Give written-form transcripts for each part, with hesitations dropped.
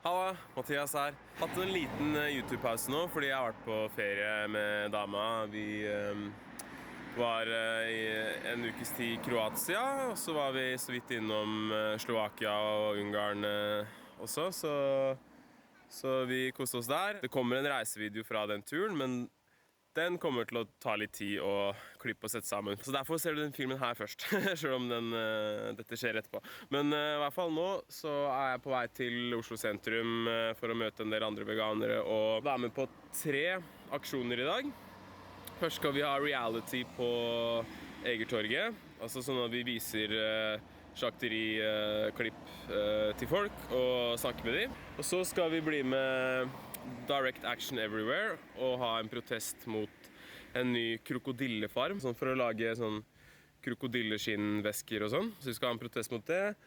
Halla, Mathias her. Hatt en liten YouTube-pause nå, fordi jeg har vært på ferie med dama. Vi var i en ukes tid i Kroatia, og så var vi så vidt innom Slovakia og Ungarn også, så vi koste oss der. Det kommer en reisevideo fra den turen, men den kommer til å ta litt tid å klippe og sette sammen. Så derfor ser du den filmen her først, selv om dette skjer etterpå. Men i hvert fall nå så er jeg på vei til Oslo sentrum for å møte en del andre veganere og være med på 3 aksjoner i dag. Først skal vi ha reality på Egertorget, altså sånn at vi viser slakteriklipp til folk og snakker med dem. Og så skal vi bli med Direct Action Everywhere og ha en protest mot en ny krokodillefarm, sånn for å lage sånn krokodilleskinnvesker og sånn. Så vi skal ha en protest mot det.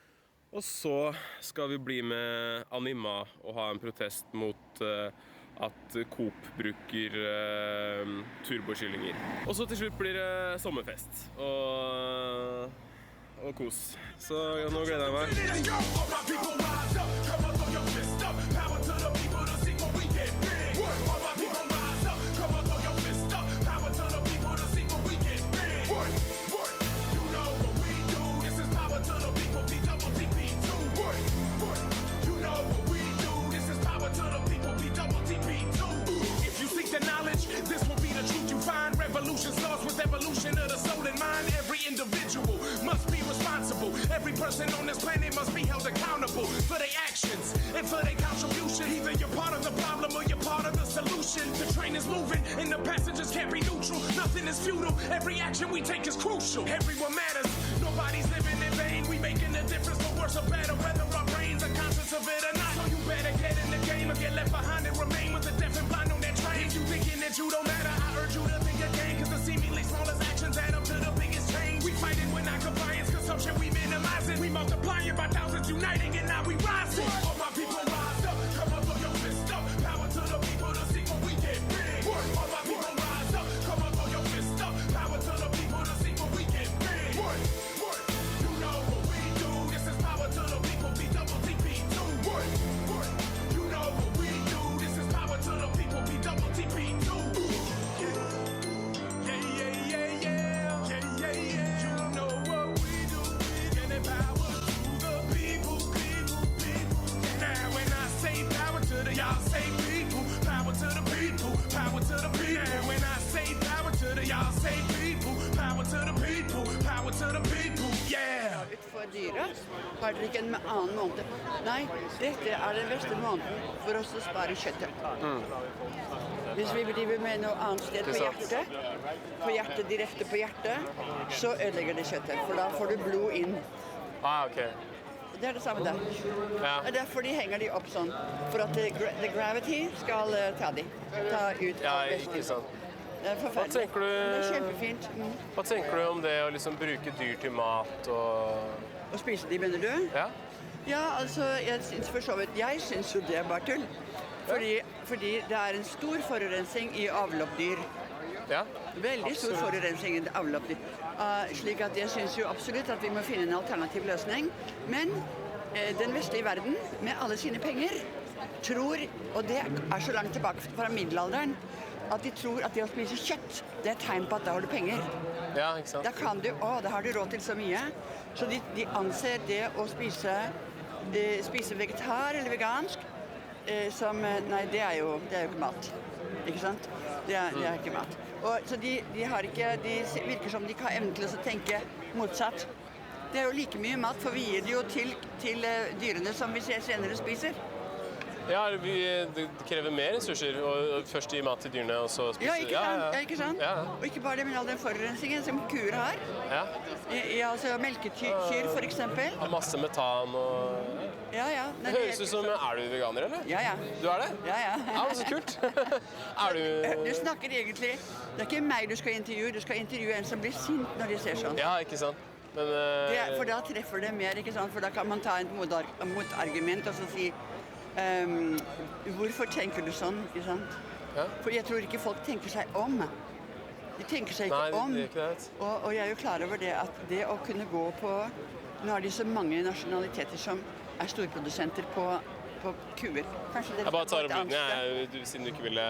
Og så skal vi bli med Anima og ha en protest mot at Coop bruker turbokyllinger. Og så til slutt blir det sommerfest og kos. Så nå gleder jeg meg. Revolution starts with evolution of the soul and mind. Every individual must be responsible. Every person on this planet must be held accountable for their actions and for their contribution. Either you're part of the problem or you're part of the solution. The train is moving and the passengers can't be neutral. Nothing is futile. Every action we take is crucial. Everyone matters. Nobody's living in vain. We making a difference for worse or better, whether our brains are conscious of it or not. So you better get in the game or get left behind and remain with the deaf and blind on that train. If you thinking that you don't matter, I urge you to think again, cause the seemingly smallest actions add up to the biggest change. We fight it with non-compliance, consumption we minimize it. We multiply it by thousands uniting and now we rising. All my people rise up, come on throw your fist up. Power to the people to see what we get big. All my people rise up, come on throw your fist up. Power to the people to see what we get big. You know what we do, this is power to the people, BWTP2. You know what we do, this is power to the people, BWTP2. Y'all say people, power to the people, power to the people. And when I say power to the, y'all say people, power to the people, power to the people, yeah. Utfor dyret har dere ikke en annen måned. Nei, dette er den beste måneden for oss å spare kjøttet. Hvis vi driver med noe annet sted på hjertet, direkte på hjertet, så ødelegger det kjøttet, for da får du blod inn. Ok. Det er det samme der. Ja. Det er derfor de henger de opp sånn, for at the gravity skal ta ut av ikke sant. Det er forferdelig. Det er kjempefint. Hva tenker du om det å liksom bruke dyr til mat og... Å spise de, mener du? Ja. Ja, altså, jeg synes jo det er bare tull. Fordi det er en stor forurensning i avloppdyr. Ja. Veldig stor forurensning i avloppdyr. Slik at jeg synes jo absolutt at vi må finne en alternativ løsning. Men den vestlige verden, med alle sine penger, tror, og det er så langt tilbake fra middelalderen, at de tror at det å spise kjøtt, det er et tegn på at da har du penger. Ja, ikke sant? Da har du råd til så mye. Så de anser det å spise vegetar eller vegansk som, nei, det er jo ikke mat. Ikke sant? Det er ikke mat. Så de virker som de ikke har evnen til å tenke motsatt. Det er jo like mye mat, for vi gir det jo til dyrene som vi senere spiser. Ja, det krever mer ressurser, og først gi mat til dyrene, og så spise. Ja, ikke sant? Og ikke bare det, men all den forurensningen som kuer har. Ja. Altså melkekyr, for eksempel. Og masse metan og... Ja. Det høres ut som, er du veganer, eller? Ja. Du er det? Ja. Ja, så kult. Du snakker egentlig, det er ikke meg du skal intervjue en som blir sint når de ser sånn. Ja, ikke sant? Men, for da treffer det mer, ikke sant? For da kan man ta et motargument og så si hvorfor tenker du sånn, ikke sant? Ja. For jeg tror ikke folk tenker seg om. De tenker seg ikke om. Og jeg er jo klar over det at det å kunne gå på... Nå har de så mange nasjonaliteter som er storprodusenter på på kuer. Kanskje Jeg bare tar opp lyden, siden du ikke ville,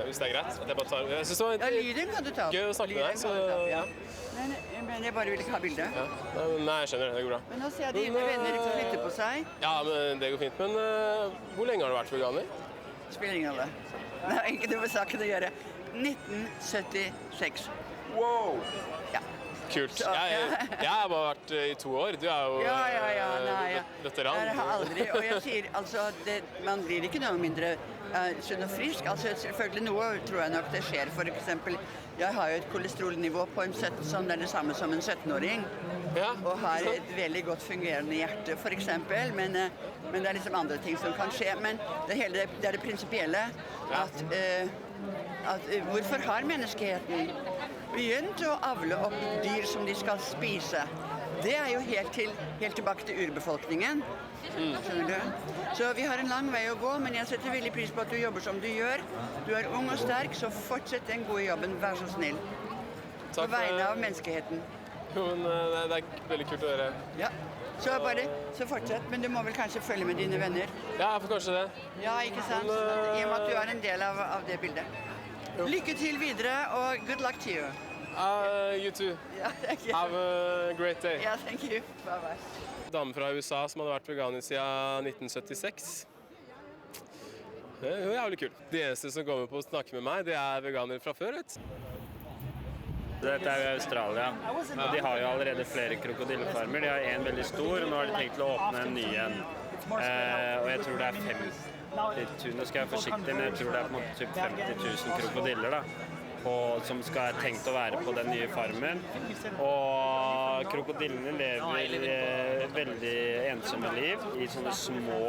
hvis det er greit. At jeg bare tar, jeg synes det Ja, var lyden kan du ta opp. gøy å snakke med deg, så ja. Men jeg bare vil ikke ha bildet. Ja. Nei, jeg skjønner det, det går bra. Men nå ser jeg dine venner flytte på seg. Ja, men det går fint. Men hvor lenge har du vært veganer? Spiller ingen rolle. Det har ikke noe med saken å gjøre. 1976. Wow! Ja. Kult. Jeg har bare vært i 2 år. Du er jo veteran. Jeg har aldri, og jeg sier, altså, man blir ikke noe mindre sunn og frisk. Altså, selvfølgelig noe tror jeg nok det skjer. For eksempel, jeg har jo et kolesterolnivå på som er det samme som en 17-åring. Ja. Og har et veldig godt fungerende hjerte, for eksempel. Men det er liksom andre ting som kan skje. Men det er det prinsipielle. Hvorfor har menneskeheten begynt å avle opp dyr som de skal spise? Det er jo helt tilbake til urbefolkningen. Skjønner du? Så vi har en lang vei å gå, men jeg setter veldig pris på at du jobber som du gjør. Du er ung og sterk, så fortsett den gode jobben, vær så snill. På vegne av menneskeheten. Jo, men det er veldig kult å høre. Ja, så fortsett, men du må vel kanskje følge med dine venner. Ja, jeg får kanskje det. Ja, ikke sant? I og med at du er en del av det bildet. Lykke til videre, og good luck to you. You too. Yeah, thank you. Have a great day. Yeah, thank you. Bye-bye. Dame fra USA som hadde vært veganer siden 1976. Det er jo jævlig kult. De eneste som kommer på å snakke med meg, det er veganere fra før, vet du. Dette er jo Australia, og de har jo allerede flere krokodillefarmer. De har en veldig stor, og nå har de tenkt til å åpne en ny en. Og jeg tror det er 50 000, nå skal jeg være forsiktig, men jeg tror det er på en måte typ 50 000 krokodiller da, som skal tenkt å være på den nye farmen. Og krokodillene lever veldig ensomme liv i sånne små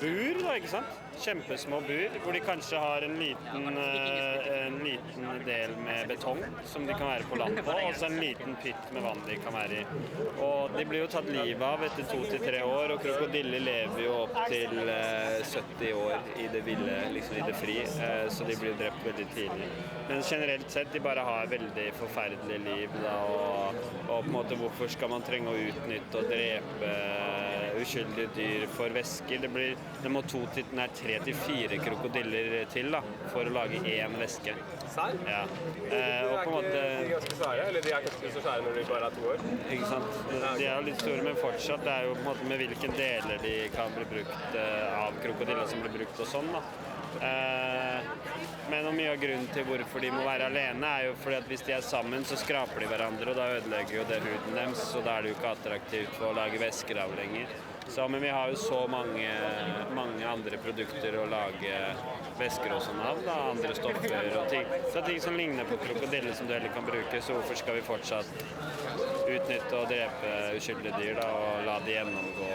bur, da, ikke sant? Kjempesmå bur, hvor de kanskje har en liten del med betong som de kan være på land på, og så en liten pytt med vann de kan være i. Og de blir jo tatt livet av etter 2 til 3 år, og krokodiller lever jo opp til 70 år i det ville, liksom i det fri, så de blir drept veldig tidlig. Men generelt sett, de bare har veldig forferdelig liv, da, og på en måte hvorfor skal man trenge å utnytte og drepe uskyldige dyr for væsker? Det må 3 til 4 krokodiller til da, for å lage én væske. Serr? Ja. Og på en måte... De er ganske svære, eller de er kanskje ikke så svære når de bare er 2 år? Ikke sant? De er jo litt store, men fortsatt det er jo på en måte med hvilke deler de kan bli brukt av krokodiller som blir brukt og sånn da. Men mye av grunnen til hvorfor de må være alene er jo fordi at hvis de er sammen så skraper de hverandre, og da ødelegger jo det huden deres, og da er det jo ikke attraktivt for å lage væsker av lenger. Men vi har jo så mange andre produkter å lage væsker og sånn av, da, andre stoffer og ting. Så ting som ligner på krokodiller som du heller kan bruke, så hvorfor skal vi fortsatt utnytte og drepe uskyldige dyr da, og la de gjennomgå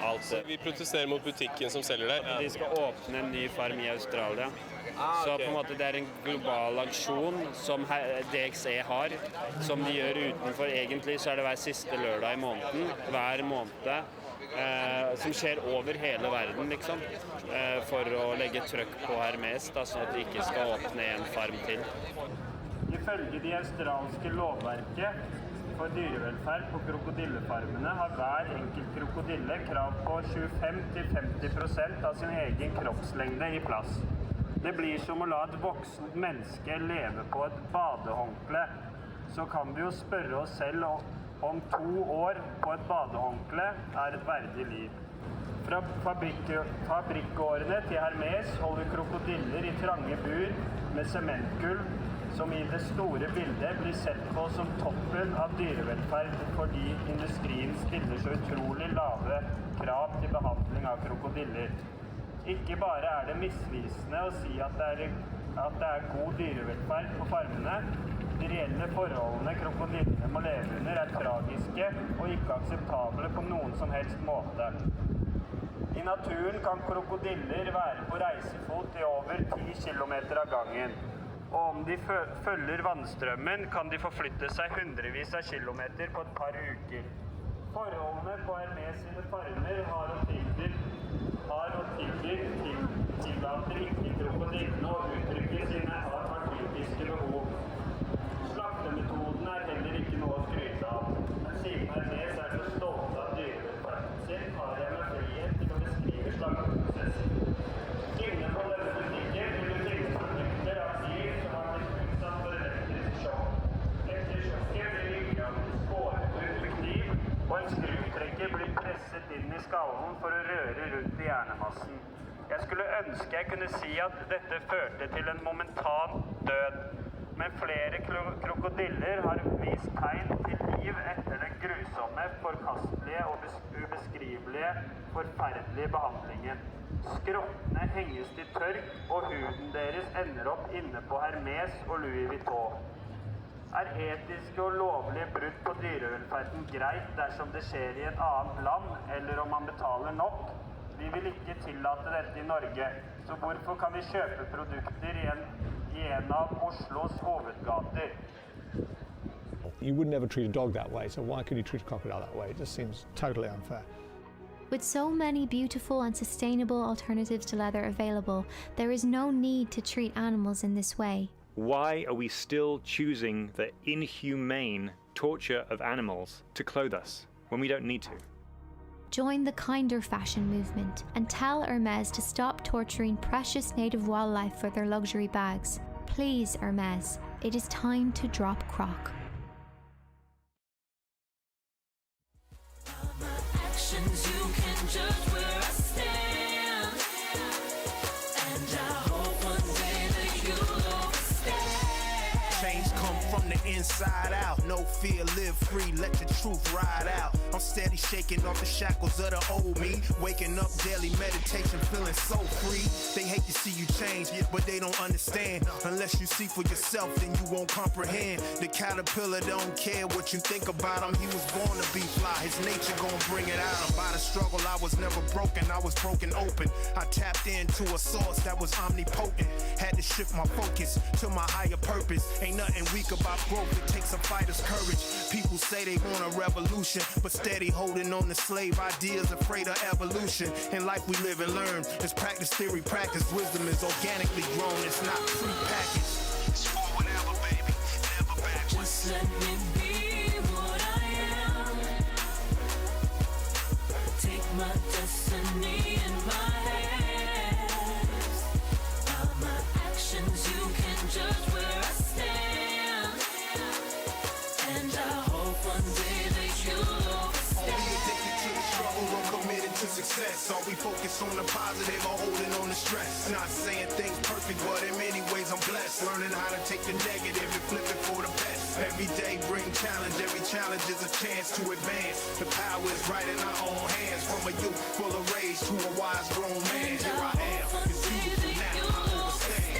alt det. Vi protesterer mot butikken som selger det. De skal åpne en ny farm i Australia. Så på en måte det er en global aksjon som DXE har, som de gjør utenfor. Egentlig så er det hver siste lørdag i måneden, hver måned, som skjer over hele verden, liksom, for å legge trøkk på Hermes, da, sånn at de ikke skal åpne en farm til. Ifølge de australske lovverket for dyrevelferd på krokodillefarmene har hver enkelt krokodille krav på 25-50% av sin egen kroppslengde i plass. Det blir som å la et voksent menneske leve på et badehåndkle. Så kan vi jo spørre oss selv om 2 år på et badehåndkle er et verdig liv. Fra fabrikkårene til Hermes holder krokodiller i trange bur med sementgulv, som i det store bildet blir sett på som toppen av dyrevelferd fordi industrien stiller så utrolig lave krav til behandling av krokodiller. Ikke bare er det misvisende å si at det er god dyrevelferd på farmene, de reelle forholdene krokodillene må leve under er tragiske og ikke akseptable på noen som helst måte. I naturen kan krokodiller være på reisefot i over 10 kilometer av gangen. Og om de følger vannstrømmen, kan de forflytte seg hundrevis av kilometer på et par uker. Forholdene på Hermes sine farmer har og tillater ikke krokodillene å uttrykke sine artistiske behov. Slaktemetoden er heller ikke noe å skryte av, men siden Hermes er så stolte av dyrevelferden sin, har jeg med frihet til å røre rundt i hjernemassen. Jeg skulle ønske jeg kunne si at dette førte til en momentan død. Men flere krokodiller har vist tegn til liv etter den grusomme, forkastelige og ubeskrivelige, forferdelige behandlingen. Skrottene henges til tørk, og huden deres ender opp inne på Hermes og Louis Vuitton. Er etiske og lovlige brudd på dyrevelferden greit dersom det skjer i et annet land, eller om man betaler nok? Vi vil ikke tillate dette i Norge, så hvorfor kan vi kjøpe produkter i en av Oslos hovedgater? You would never treat a dog that way, so why could you treat a crocodile that way? It just seems totally unfair. With so many beautiful and sustainable alternatives to leather available, there is no need to treat animals in this way. Why are we still choosing the inhumane torture of animals to clothe us when we don't need to? Join the kinder fashion movement and tell Hermes to stop torturing precious native wildlife for their luxury bags. Please, Hermes, it is time to drop Croc. Actions, you can judge where I stand, and I hope one day that you'll understand. Change come from the inside out. No fear, live free, let the truth ride out. I'm steady shaking off the shackles of the old me. Waking up daily meditation, feeling so free. They hate to see you change, but they don't understand. Unless you see for yourself, then you won't comprehend. The caterpillar don't care what you think about him. He was born to be fly, his nature gon' bring it out. By the struggle, I was never broken, I was broken open. I tapped into a source that was omnipotent. Had to shift my focus to my higher purpose. Ain't nothing weak about growth, it takes a fighter's courage. People say they want a revolution, but steady holding on to slave ideas, afraid of evolution. In life we live and learn. It's practice, theory, practice. Wisdom is organically grown, it's not pre-packaged. It's forward ever, baby, never backwards. Just let me be what I am. Take my destiny in my hands. By my actions you can judge where I stand, and I hope one day that you'll Are we addicted to the struggle or committed to success? Are we focused on the positive or holding on to stress? Not saying things perfect, but in many ways I'm blessed. Learning how to take the negative and flip it for the best. Every day bring challenge, every challenge is a chance to advance. The power is right in our own hands. From a youth full of rage to a wise grown man. Here I am, it's beautiful now, I understand.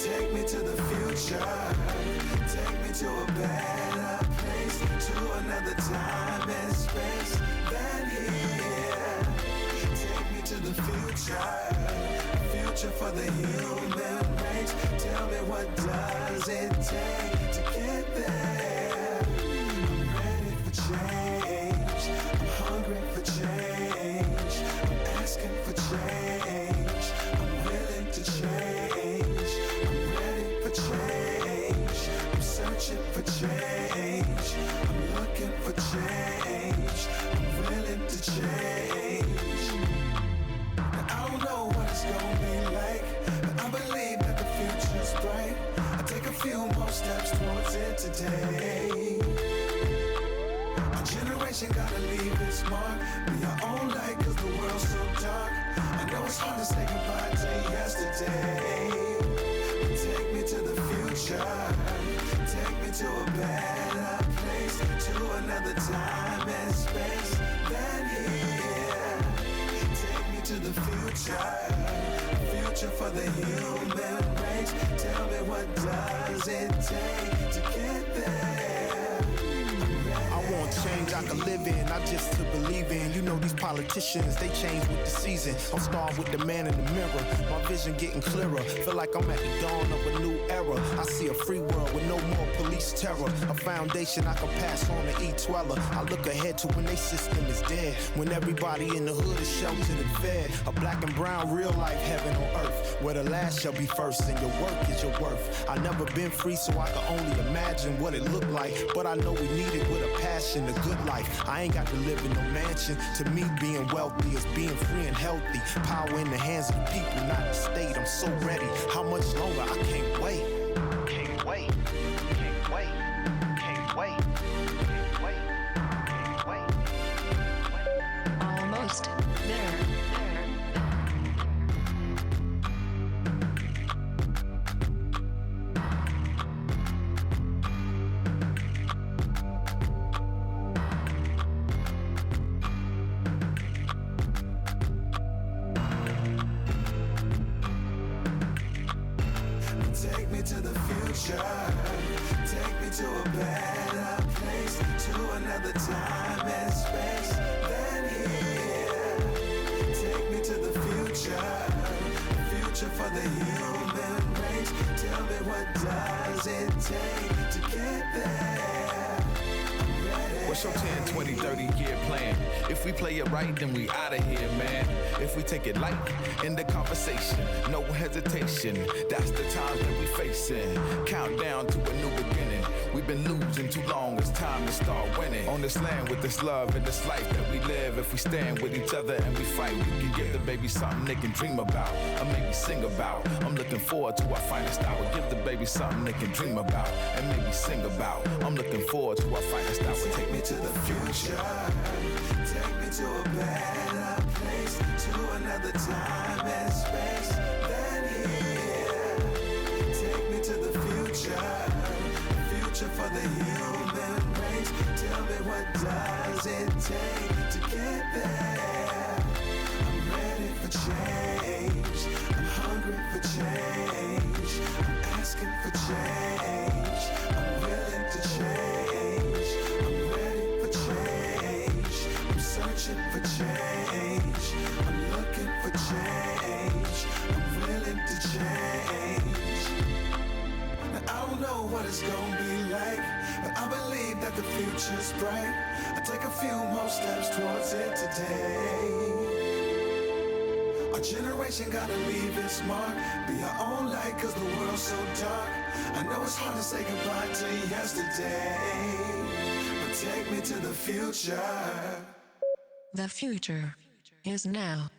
Take me to the future, take me to a better place, to another time and space than here. Take me to the future, future for the human race. Tell me what does it take to get there? I'm ready for change, I'm hungry for change, I'm asking for change, I'm willing to change. Change, I'm searching for change, I'm looking for change, I'm willing to change. Now, I don't know what it's gonna be like, but I believe that the future's bright. I take a few more steps towards it today. Our generation gotta leave its mark, be our own light cause the world's so dark. I know it's hard to say goodbye to yesterday. Take me to the future, take me to a better place, to another time and space than here. Take me to the future, future for the human race. Tell me what does it take to get there? I want change I can live in, not just to believe in. You know these politicians, they change with the season. I'm starting with the man in the mirror, my vision getting clearer. Feel like I'm at the dawn of a new era. I see a free world with no more police terror. A foundation I can pass on to each dweller. I look ahead to when their system is dead, when everybody in the hood is sheltered and fed. A black and brown real life heaven on earth, where the last shall be first and your work is your worth. I never been free so I can only imagine what it looked like, but I know we need it with a passion, a good life. I ain't got to live in no mansion. To me being wealthy is being free and healthy. Power in the hands of the people, not the state. I'm so ready. How much longer? I can't wait. to a better place, to another time and space than here. Take me to the future for the human race. Tell me, what does it take to get there? What's your 10, 20, 30-year plan? If we play it right, then we outta here, man. If we take it light, in the conversation, no hesitation. That's the times that we facing. Countdown to a new beginning. We've been losing too long, it's time to start winning. On this land with this love and this life that we live. If we stand with each other and we fight, we can give the baby something they can dream about, or maybe sing about. I'm looking forward to our finest hour. Give the baby something they can dream about, and maybe sing about. I'm looking forward to our finest hour. Take me to the future. Take me to a better place, to another time and space than here. Take me to the future for the human race. Tell me, what does it take to get there? I'm ready for change. I'm hungry for change. I'm asking for change. I'm willing to change. I'm ready for change. I'm searching for change. I'm looking for change. I'm willing to change. Now I don't know what it's gonna be like, but I believe that the future's bright. I take a few more steps towards it today. Our generation gotta leave its mark. Be our own light, cause the world's so dark. I know it's hard to say goodbye to yesterday, but take me to the future. The future is now.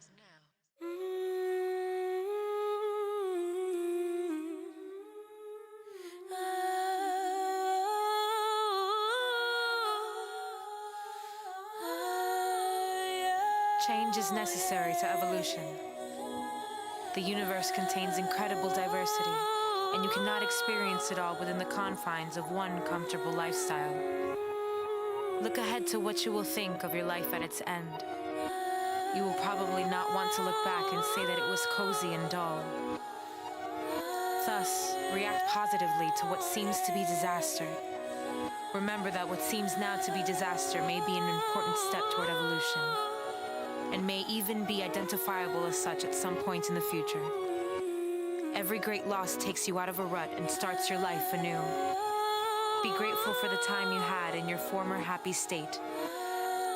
Change is necessary to evolution. The universe contains incredible diversity, and you cannot experience it all within the confines of one comfortable lifestyle. Look ahead to what you will think of your life at its end. You will probably not want to look back and say that it was cozy and dull. Thus, react positively to what seems to be disaster. Remember that what seems now to be disaster may be an important step toward evolution, and may even be identifiable as such at some point in the future. Every great loss takes you out of a rut and starts your life anew. Be grateful for the time you had in your former happy state,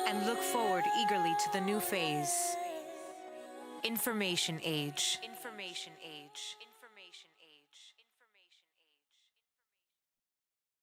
and look forward eagerly to the new phase. Information age. Information age.